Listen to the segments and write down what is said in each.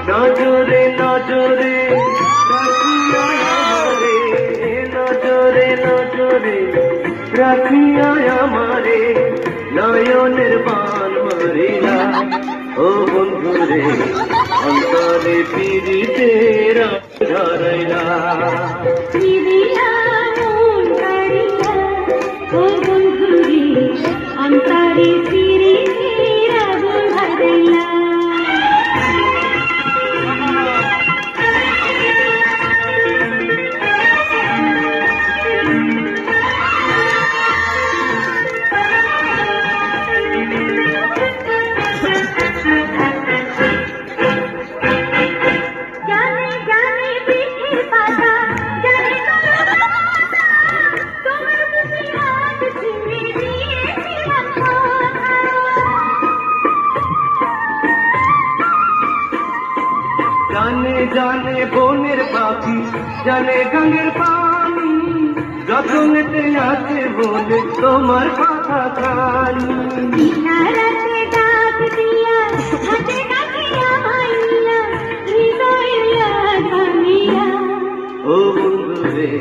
নজরে নজরে রাখিয়া আমারে, নজরে নজরে রাখিয়া আমারে, নয়নের বান মারিলা ও বন্ধুরে, অন্তরে পীড়িতের ধরাইলা। অন্তরে পীড়িতের আগুন ধরাইলা। জানে জানে বনের পাখি, জানে গাঙ্গের পানি, যতনেতে আছে বলে তোমার কথা খানি। ইশারাতে ডাক দিয়া হাতে কাটিয়া মাইয়া, হৃদয়ে ভাঙিয়া। ও বন্ধুরে,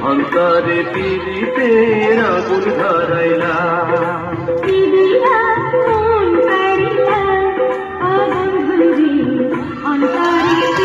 অন্তরে পীড়িতের আগুন ধরাইলা। পিরিয়া মন